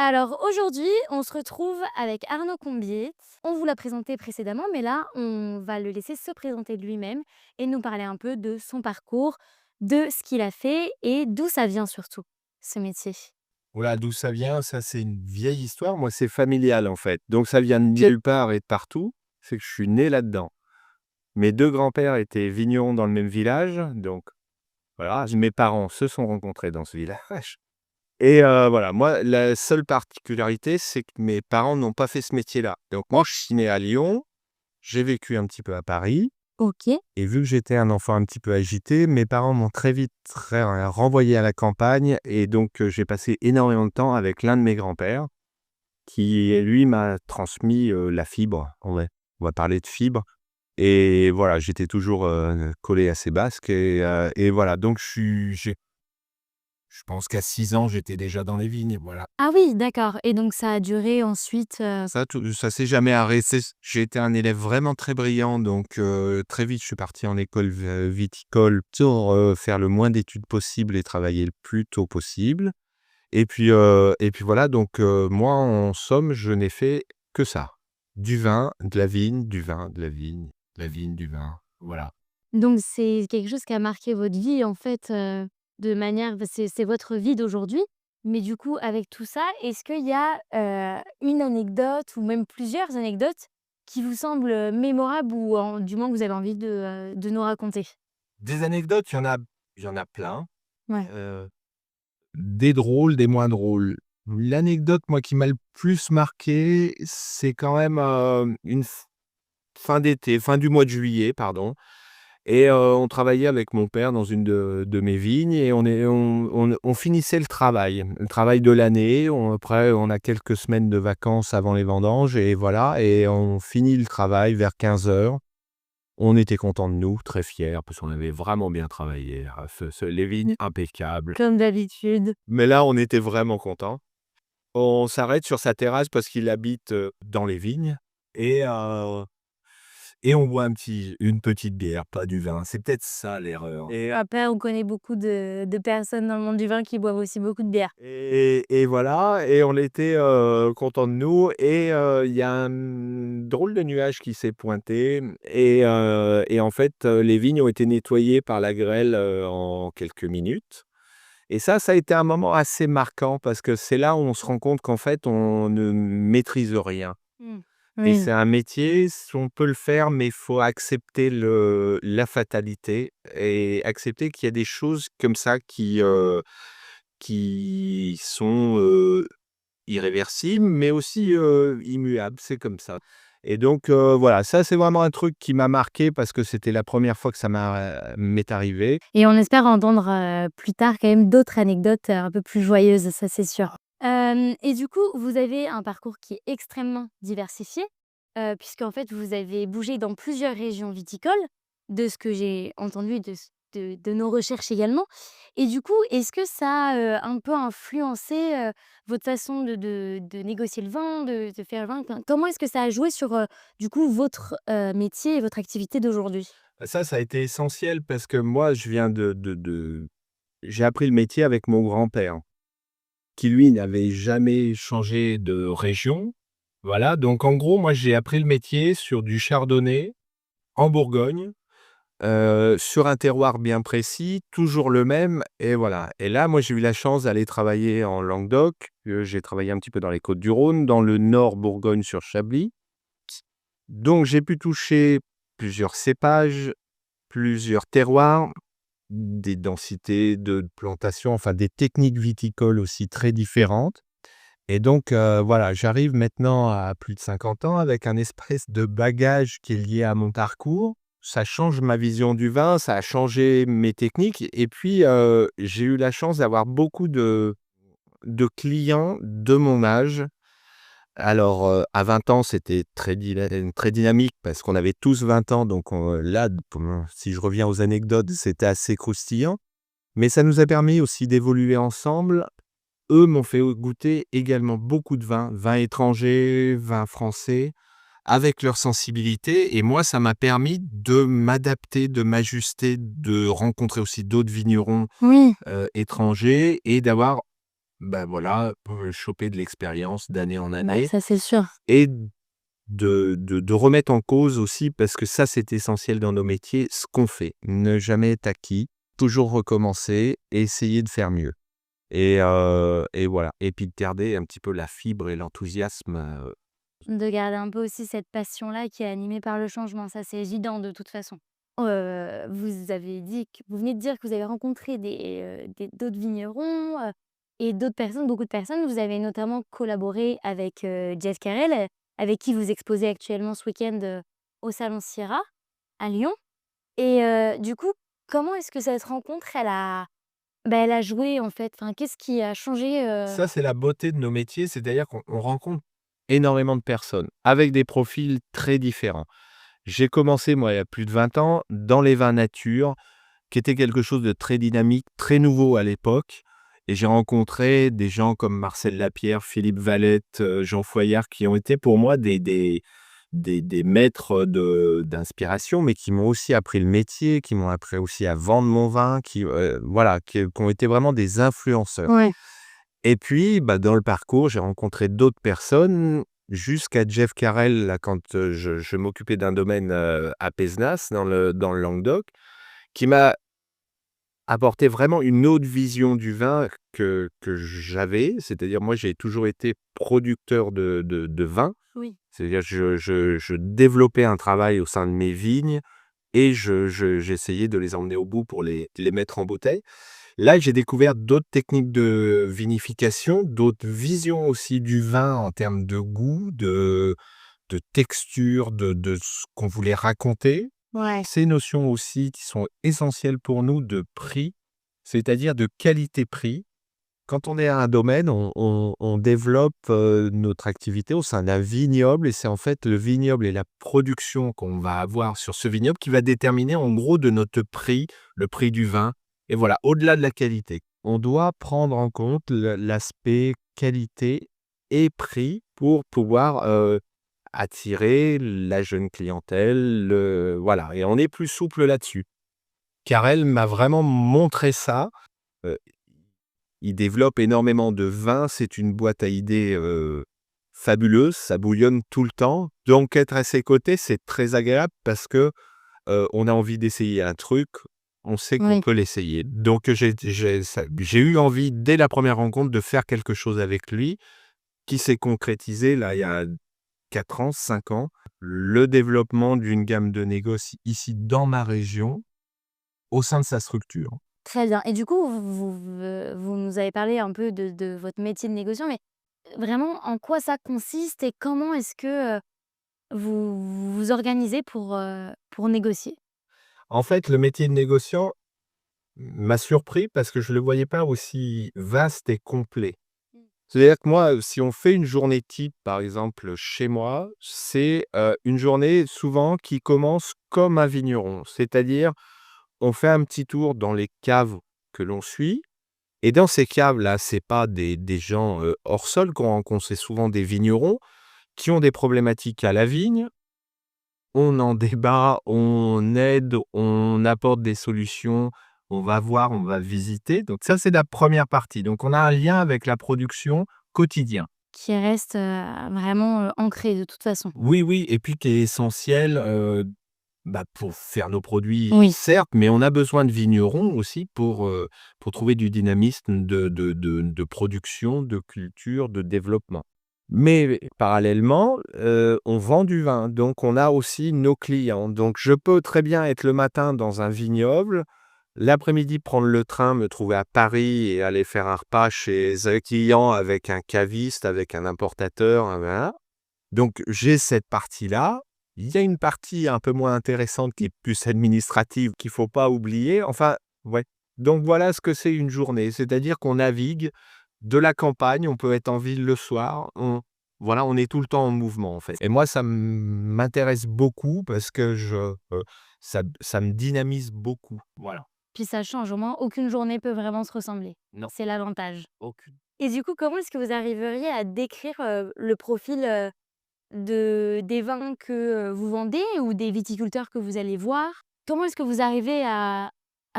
Alors aujourd'hui, on se retrouve avec Arnaud Combié. On vous l'a présenté précédemment, mais là, on va le laisser se présenter de lui-même et nous parler un peu de son parcours, de ce qu'il a fait et d'où ça vient surtout, ce métier. Voilà, d'où ça vient, ça c'est une vieille histoire. Moi, c'est familial en fait. Donc ça vient de nulle part et de partout. C'est que je suis né là-dedans. Mes 2 grands-pères étaient vignerons dans le même village, donc voilà, mes parents se sont rencontrés dans ce village et voilà, moi, la seule particularité, c'est que mes parents n'ont pas fait ce métier-là. Donc moi, je suis né à Lyon, j'ai vécu un petit peu à Paris Ok. et vu que j'étais un enfant un petit peu agité, mes parents m'ont très vite renvoyé à la campagne et donc j'ai passé énormément de temps avec l'un de mes grands-pères. Qui lui m'a transmis, la fibre, on va parler de fibre et voilà, j'étais toujours, collé à ces basques et voilà, donc je pense qu'à 6 ans, j'étais déjà dans les vignes, voilà. Ah oui, d'accord. Et donc ça a duré ensuite. Ça s'est jamais arrêté. J'ai été un élève vraiment très brillant, donc très vite, je suis parti en école viticole pour, faire le moins d'études possible et travailler le plus tôt possible. Et puis voilà, donc moi, en somme, je n'ai fait que ça. Du vin, de la vigne, du vin, de la vigne, de la vigne, du vin, voilà. Donc c'est quelque chose qui a marqué votre vie en fait, de manière c'est votre vie d'aujourd'hui. Mais du coup, avec tout ça, est-ce qu'il y a, une anecdote ou même plusieurs anecdotes qui vous semblent, mémorables ou du moins que vous avez envie de nous raconter? Des anecdotes, il y en a plein, Ouais. heu, des drôles, des moins drôles. L'anecdote, moi, qui m'a le plus marqué, c'est quand même, une fin d'été, fin du mois de juillet, pardon. Et on travaillait avec mon père dans une de mes vignes et on finissait le travail de l'année. Après, on a quelques semaines de vacances avant les vendanges et voilà et on finit le travail vers 15 heures. On était contents de nous, très fiers parce qu'on avait vraiment bien travaillé. Les vignes impeccables. Comme d'habitude. Mais là, on était vraiment contents. On s'arrête sur sa terrasse parce qu'il habite, dans les vignes et on boit une petite bière, pas du vin. C'est peut-être ça l'erreur. Après, on connaît beaucoup de personnes dans le monde du vin qui boivent aussi beaucoup de bière. Et voilà et on était, contents de nous et il y a un drôle de nuage qui s'est pointé et en fait, les vignes ont été nettoyées par la grêle, en quelques minutes et ça a été un moment assez marquant parce que c'est là où on se rend compte qu'en fait, on ne maîtrise rien. Mmh. Et Oui. c'est un métier, on peut le faire, mais il faut accepter la fatalité et accepter qu'il y a des choses comme ça qui sont, irréversibles, mais aussi, immuables. C'est comme ça. Et donc, voilà, ça, c'est vraiment un truc qui m'a marqué parce que c'était la première fois que m'est arrivé. Et on espère entendre, plus tard quand même d'autres anecdotes, un peu plus joyeuses, ça c'est sûr. Et du coup, vous avez un parcours qui est extrêmement diversifié, puisqu'en fait vous avez bougé dans plusieurs régions viticoles, de ce que j'ai entendu de nos recherches également. Et du coup, est-ce que ça a, un peu influencé, votre façon de négocier le vin, de faire le vin? Enfin, comment est-ce que ça a joué sur, du coup votre, métier et votre activité d'aujourd'hui? Ça a été essentiel parce que moi, je viens j'ai appris le métier avec mon grand-père, qui lui n'avait jamais changé de région. Voilà, donc en gros, moi, j'ai appris le métier sur du chardonnay en Bourgogne, sur un terroir bien précis, toujours le même et voilà. Et là, moi, j'ai eu la chance d'aller travailler en Languedoc, j'ai travaillé un petit peu dans les Côtes-du-Rhône, dans le nord Bourgogne sur Chablis. Donc j'ai pu toucher plusieurs cépages, plusieurs terroirs, des densités de plantation, enfin des techniques viticoles aussi très différentes. Et donc, voilà, j'arrive maintenant à plus de 50 ans avec un espèce de bagage qui est lié à mon parcours. Ça change ma vision du vin, ça a changé mes techniques et puis, j'ai eu la chance d'avoir beaucoup de clients de mon âge. Alors, à 20 ans, c'était très dynamique parce qu'on avait tous 20 ans donc là, si je reviens aux anecdotes, c'était assez croustillant. Mais ça nous a permis aussi d'évoluer ensemble. Eux m'ont fait goûter également beaucoup de vins, vins étrangers, vins français, avec leur sensibilité et moi, ça m'a permis de m'adapter, de m'ajuster, de rencontrer aussi d'autres vignerons, Oui. étrangers et d'avoir bah, voilà, choper de l'expérience d'année en Bah, année ça, c'est sûr. et de remettre en cause aussi, parce que ça, c'est essentiel dans nos métiers, ce qu'on fait. Ne jamais être acquis, toujours recommencer et essayer de faire mieux et voilà et puis de garder un petit peu la fibre et l'enthousiasme, De garder un peu aussi cette passion-là qui est animée par le changement, ça c'est évident de toute façon. Vous venez de dire que vous avez rencontré des d'autres vignerons, et d'autres personnes, beaucoup de personnes. Vous avez notamment collaboré avec, Jeff Carrel, avec qui vous exposez actuellement ce week-end, au Salon Sierra, à Lyon et du coup, comment est-ce que cette rencontre elle a joué en fait? Enfin, qu'est-ce qui a changé, Ça, c'est la beauté de nos métiers, c'est-à-dire qu'on rencontre énormément de personnes avec des profils très différents. J'ai commencé, moi, il y a plus de 20 ans, dans les vins nature, qui était quelque chose de très dynamique, très nouveau à l'époque. Et j'ai rencontré des gens comme Marcel Lapierre, Philippe Valette, Jean Foyard, qui ont été pour moi des maîtres d'inspiration, mais qui m'ont aussi appris le métier, qui m'ont appris aussi à vendre mon vin, voilà, qui ont été vraiment des influenceurs. Ouais. Et puis, bah, dans le parcours, j'ai rencontré d'autres personnes jusqu'à Jeff Carrel, là, quand je m'occupais d'un domaine à Pézenas, dans le Languedoc, qui m'a apporté vraiment une autre vision du vin que j'avais. C'est-à-dire, moi, j'ai toujours été producteur de vin. Oui. C'est-à-dire, je développais un travail au sein de mes vignes et j'essayais de les emmener au bout pour les mettre en bouteille. Là, j'ai découvert d'autres techniques de vinification, d'autres visions aussi du vin en termes de goût, de texture, de ce qu'on voulait raconter. Ouais. Ces notions aussi qui sont essentielles pour nous de prix, c'est-à-dire de qualité-prix. Quand on est à un domaine, on développe notre activité au sein d'un vignoble et c'est en fait le vignoble et la production qu'on va avoir sur ce vignoble qui va déterminer en gros de notre prix, le prix du vin. Et voilà, au-delà de la qualité, on doit prendre en compte l'aspect qualité et prix pour pouvoir attirer la jeune clientèle. Voilà, et on est plus souple là-dessus. Carrel m'a vraiment montré ça. euh, il développe énormément de vins, c'est une boîte à idées, fabuleuse, ça bouillonne tout le temps. Donc être à ses côtés, c'est très agréable parce que, on a envie d'essayer un truc, on sait qu'on Oui. peut l'essayer. Donc j'ai eu envie, dès la première rencontre, de faire quelque chose avec lui, qui s'est concrétisé là, il y a 4 ans, 5 ans. Le développement d'une gamme de négoce ici dans ma région, au sein de sa structure. Très bien et du coup, vous nous avez parlé un peu de votre métier de négociant, mais vraiment en quoi ça consiste et comment est-ce que, vous vous organisez pour négocier? En fait, le métier de négociant m'a surpris parce que je ne le voyais pas aussi vaste et complet. Mmh. C'est-à-dire que moi, si on fait une journée type, par exemple, chez moi, c'est, une journée souvent qui commence comme un vigneron. C'est-à-dire, on fait un petit tour dans les caves que l'on suit et dans ces caves-là, c'est pas des gens, hors sol qu'on rencontre, c'est souvent des vignerons qui ont des problématiques à la vigne. On en débat, on aide, on apporte des solutions, on va voir, on va visiter. Donc ça, c'est la première partie. Donc on a un lien avec la production quotidien. Qui reste, vraiment, ancré de toute façon? Oui, oui, et puis qui est essentiel, bah, pour faire nos produits, Oui. certes, mais on a besoin de vignerons aussi pour trouver du dynamisme de production, de culture, de développement. Mais parallèlement, on vend du vin, donc on a aussi nos clients. Donc je peux très bien être le matin dans un vignoble, l'après-midi prendre le train, me trouver à Paris et aller faire un repas chez un client avec un caviste, avec un importateur, voilà. Donc j'ai cette partie-là. Il y a une partie un peu moins intéressante qui est plus administrative, qu'il faut pas oublier. Enfin, ouais. Donc voilà ce que c'est une journée. C'est-à-dire qu'on navigue de la campagne, on peut être en ville le soir, voilà, on est tout le temps en mouvement, en fait. Et moi, ça m'intéresse beaucoup parce que ça me dynamise beaucoup. Voilà. Puis ça change, au moins aucune journée peut vraiment se ressembler. Non, C'est l'avantage. aucune. Et du coup, comment est-ce que vous arriveriez à décrire, le profil, des vins que, vous vendez ou des viticulteurs que vous allez voir? Comment est-ce que vous arrivez à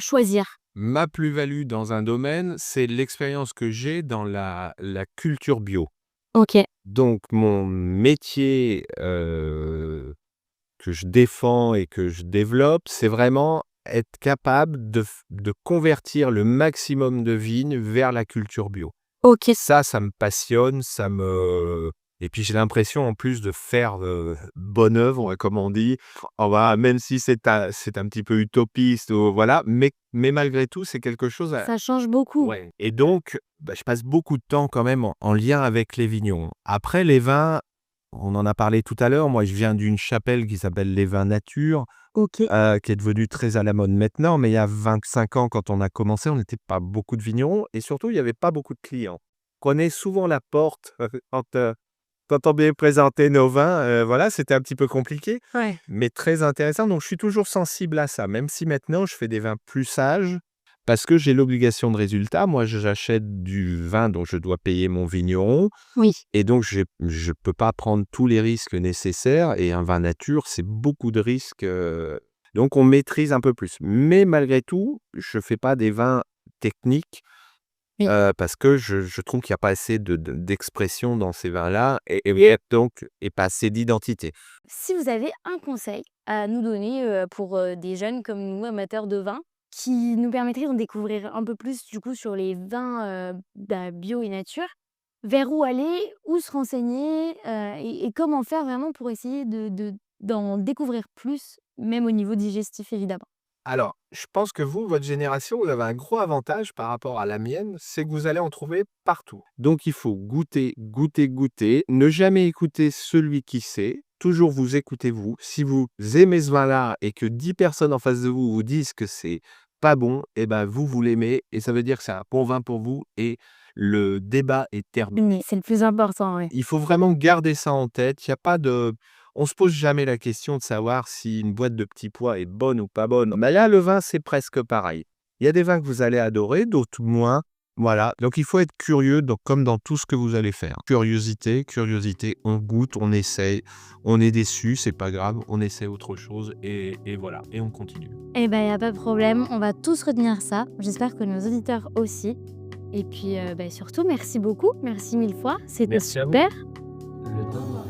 choisir? Ma plus-value dans un domaine, c'est l'expérience que j'ai dans la culture bio. OK. Donc mon métier, que je défends et que je développe, c'est vraiment être capable de convertir le maximum de vignes vers la culture bio. OK. Ça me passionne, et puis j'ai l'impression en plus de faire, bonne œuvre comme on dit. Même si c'est un petit peu utopiste ou voilà, mais malgré tout, c'est quelque chose à Ça change beaucoup. ouais et donc, je passe beaucoup de temps quand même en lien avec les vignerons. Après les vins, on en a parlé tout à l'heure, moi je viens d'une chapelle qui s'appelle les Vins Nature, OK. qui est devenue très à la mode maintenant, mais il y a 25 ans quand on a commencé, on n'était pas beaucoup de vignerons et surtout il y avait pas beaucoup de clients. On prenait souvent la porte, quand on venait présenter nos vins, voilà, c'était un petit peu compliqué, Ouais. mais très intéressant. Donc je suis toujours sensible à ça, même si maintenant je fais des vins plus sages, parce que j'ai l'obligation de résultat. Moi, j'achète du vin dont je dois payer mon vigneron Oui. et donc je peux pas prendre tous les risques nécessaires et un vin nature, c'est beaucoup de risques, donc on maîtrise un peu plus. Mais malgré tout, je fais pas des vins techniques. Oui. Parce que je trouve qu'il y a pas assez d'expression dans ces vins-là et donc pas assez d'identité. Si vous avez un conseil à nous donner, pour, des jeunes comme nous, amateurs de vin, qui nous permettrait d'en découvrir un peu plus, du coup, sur les vins, bio et nature, vers où aller? Où se renseigner? Et comment faire vraiment pour essayer d'en découvrir plus, même au niveau digestif, évidemment? Alors, je pense que vous, votre génération, vous avez un gros avantage par rapport à la mienne, c'est que vous allez en trouver partout. Donc il faut goûter, goûter, goûter, ne jamais écouter celui qui sait, toujours vous écoutez vous. Si vous aimez ce vin-là et que 10 personnes en face de vous vous disent que c'est pas bon, et ben vous l'aimez et ça veut dire que c'est un bon vin pour vous et le débat est terminé. Mais c'est le plus important, ouais. Il faut vraiment garder ça en tête. Il y a pas de On se pose jamais la question de savoir si une boîte de petits pois est bonne ou pas bonne. Mais là, le vin, c'est presque pareil. Il y a des vins que vous allez adorer, d'autres moins. Voilà. Donc, il faut être curieux, donc, comme dans tout ce que vous allez faire. Curiosité, curiosité. On goûte, on essaye. On est déçu, c'est pas grave. On essaie autre chose et voilà. Et on continue. Eh ben, il y a pas de problème, on va tous retenir ça. J'espère que nos auditeurs aussi. Et puis, surtout merci beaucoup, merci 1000 fois, c'était Merci à vous. super. Le temps